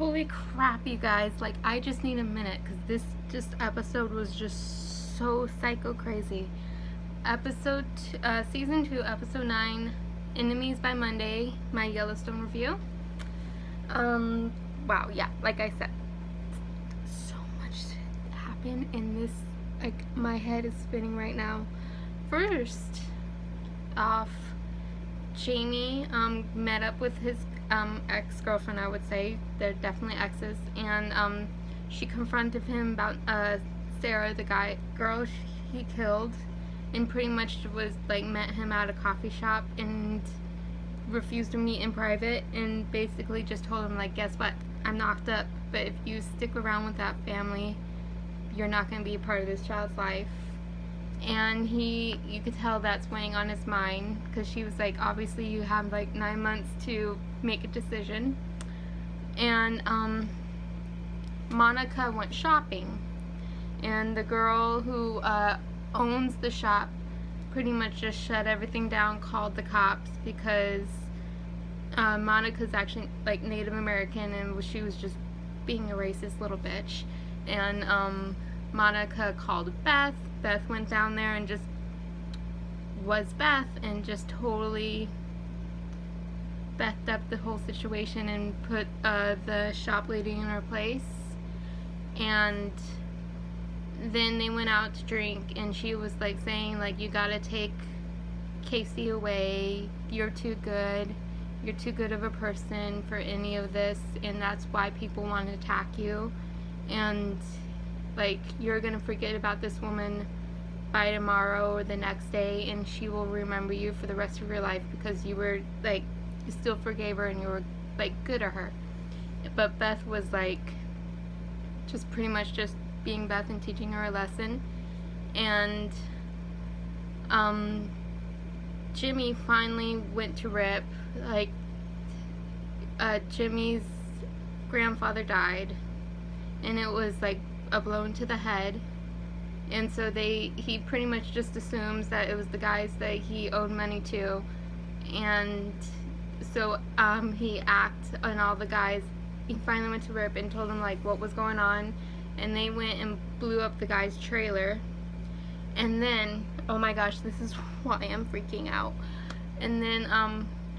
Holy crap, you guys. Like, I just need a minute because this episode was just so psycho crazy. Season 2, Episode 9, Enemies by Monday, my Yellowstone review. Wow, yeah, like I said, so much happened in this. Like, my head is spinning right now. First off, Jaime met up with his ex-girlfriend, I would say. They're definitely exes. And she confronted him about Sarah, the girl he killed, and pretty much was like met him at a coffee shop and refused to meet in private, and basically just told him, like, guess what? I'm knocked up, but if you stick around with that family, you're not going to be a part of this child's life. And you could tell that's weighing on his mind, because she was like, obviously you have like 9 months to make a decision. And Monica went shopping, and the girl who owns the shop pretty much just shut everything down, called the cops, because Monica's actually like Native American, and she was just being a racist little bitch. And Monica called Beth. Beth went down there and just was Beth, and just totally Bethed up the whole situation and put the shop lady in her place. And then they went out to drink, and she was like saying, like, you gotta take Casey away, you're too good of a person for any of this, and that's why people want to attack you, and like, you're gonna forget about this woman by tomorrow or the next day, and she will remember you for the rest of your life, because you were like, you still forgave her and you were like good to her. But Beth was like just pretty much just being Beth and teaching her a lesson. And Jimmy finally went to Rip. Like, Jimmy's grandfather died, and it was like a blow to the head. And so he pretty much just assumes that it was the guys that he owed money to. And so he acted on all the guys. He finally went to Rip and told him like what was going on, and they went and blew up the guy's trailer. And then, oh my gosh, this is why I'm freaking out. And then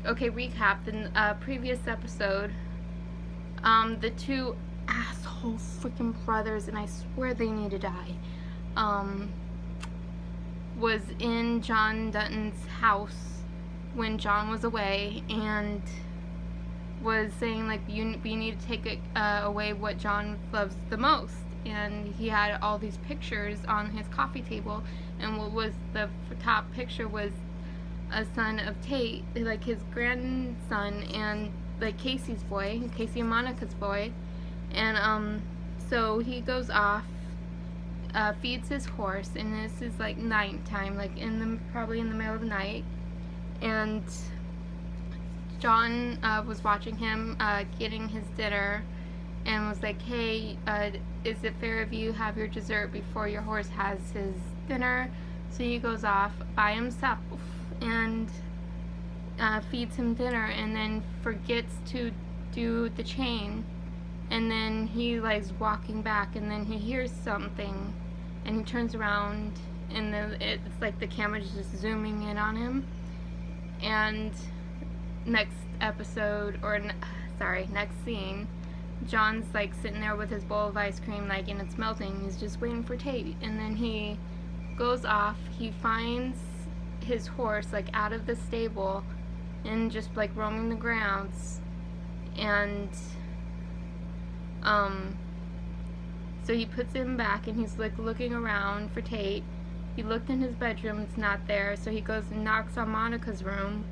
okay, recap the previous episode. The two asshole freaking brothers, and I swear they need to die, was in John Dutton's house when John was away, and was saying like, we need to take away what John loves the most. And he had all these pictures on his coffee table, and what was the top picture was a son of Tate, like his grandson, and like Casey and Monica's boy. And so he goes off, feeds his horse, and this is like nighttime, like probably in the middle of the night. And John was watching him getting his dinner, and was like, hey, is it fair if you have your dessert before your horse has his dinner? So he goes off by himself and feeds him dinner, and then forgets to do the chain. And then he likes walking back, and then he hears something, and he turns around, and it's like the camera's just zooming in on him. And next scene, John's like sitting there with his bowl of ice cream, like, and it's melting. He's just waiting for Tate. And then he goes off. He finds his horse like out of the stable and just like roaming the grounds. And so he puts him back, and he's like looking around for Tate. He looked in his bedroom, it's not there. So he goes and knocks on Monica's room,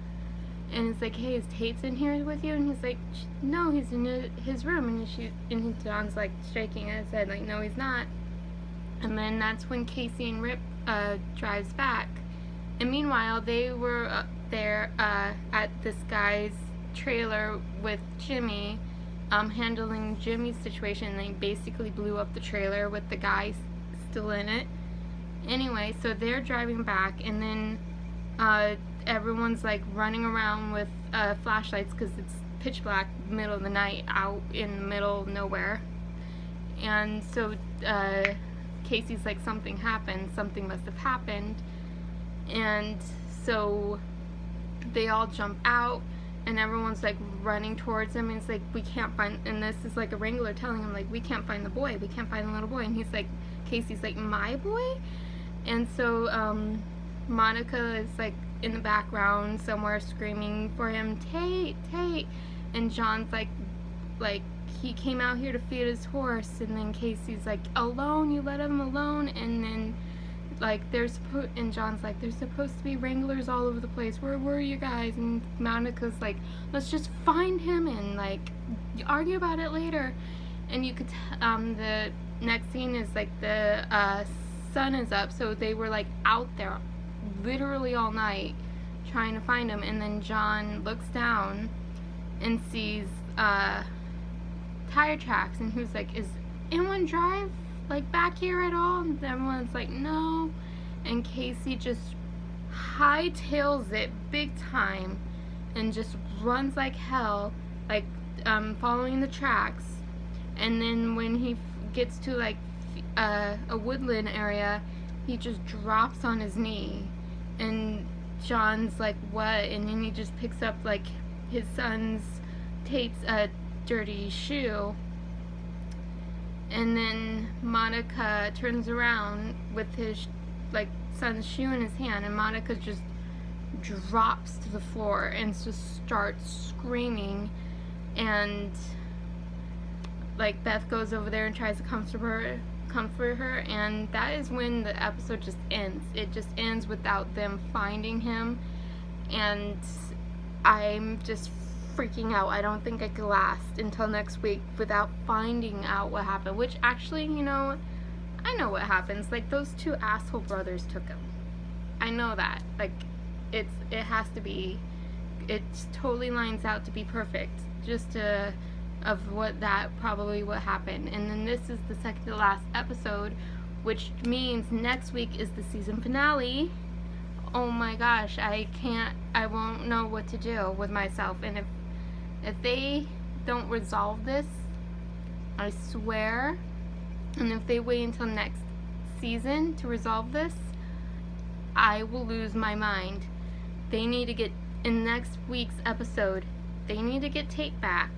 and it's like, hey, is Tate's in here with you? And he's like, no, he's in his room. And John's like shaking his head like, no, he's not. And then that's when Casey and Rip drives back. And meanwhile, they were there at this guy's trailer with Jimmy, handling Jimmy's situation. They basically blew up the trailer with the guy still in it. Anyway, so they're driving back, and then everyone's like running around with flashlights, because it's pitch black, middle of the night, out in the middle of nowhere. And so Casey's like, something happened, something must have happened. And so they all jump out, and everyone's like running towards him, and it's like, we can't find, and this is like a wrangler telling him, like, we can't find the boy, we can't find the little boy. And he's like, Casey's like, my boy? And so Monica is like in the background somewhere screaming for him, Tate, Tate. And John's like he came out here to feed his horse. And then Casey's like, alone, you let him alone. And then like and John's like, there's supposed to be wranglers all over the place, where were you guys? And Monica's like, let's just find him and like argue about it later. And you could the next scene is like the sun is up, so they were like out there literally all night trying to find him. And then John looks down and sees tire tracks, and who's like, is anyone drive like back here at all? And everyone's like, no. And Casey just hightails it big time and just runs like hell, like following the tracks. And then when he gets to like a woodland area, he just drops on his knee, and John's like, what? And then he just picks up like his son's, Tate's dirty shoe. And then Monica turns around with his like son's shoe in his hand, and Monica just drops to the floor and just starts screaming. And like Beth goes over there and tries to comfort her, and that is when the episode just ends. It just ends without them finding him, and I'm just freaking out. I don't think I could last until next week without finding out what happened, which actually, you know, I know what happens. Like, those two asshole brothers took him. I know that. Like, it has to be, it totally lines out to be perfect, just of what happened. And then this is the second to last episode, which means next week is the season finale. Oh my gosh, I won't know what to do with myself. And if they don't resolve this, I swear, and if they wait until next season to resolve this, I will lose my mind. They need to get, in next week's episode, they need to get Tate back,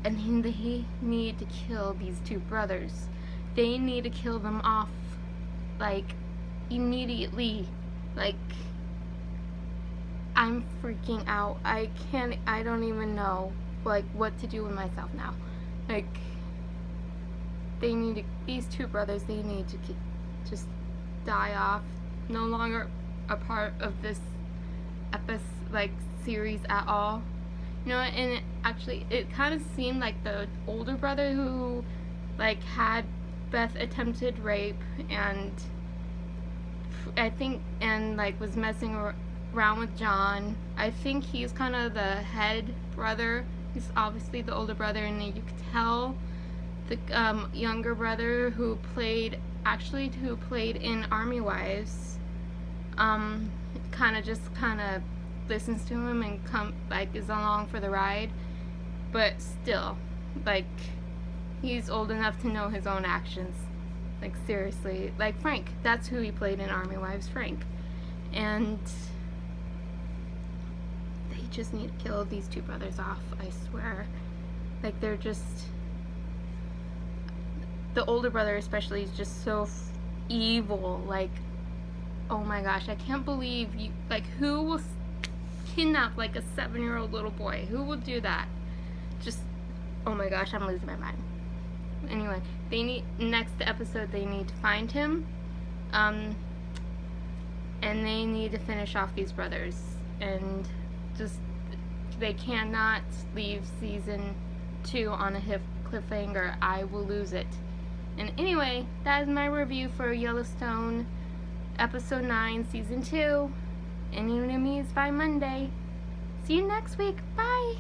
and they need to kill these two brothers. They need to kill them off, like, immediately. Like, I'm freaking out. I don't even know, like, what to do with myself now. Like, these two brothers, they need to just die off. No longer a part of this series at all. You know, and it kind of seemed like the older brother who, like, had Beth attempted rape, and I think, and like was messing around with John. I think he's kind of the head brother. He's obviously the older brother, and you could tell the younger brother who played in Army Wives, kind of listens to him and is along for the ride, but still, like, he's old enough to know his own actions. Like, seriously, like Frank, that's who he played in Army Wives, Frank. And they just need to kill these two brothers off, I swear. Like, they're just, the older brother especially is just so evil. Like, oh my gosh, I can't believe you, like, who will kidnap like a 7-year-old little boy? Who will do that? Just, oh my gosh, I'm losing my mind. Anyway, next episode they need to find him, and they need to finish off these brothers, and just, they cannot leave season 2 on a cliffhanger. I will lose it. And anyway, that is my review for Yellowstone episode 9 season 2, and Enemies by Monday. See you next week. Bye.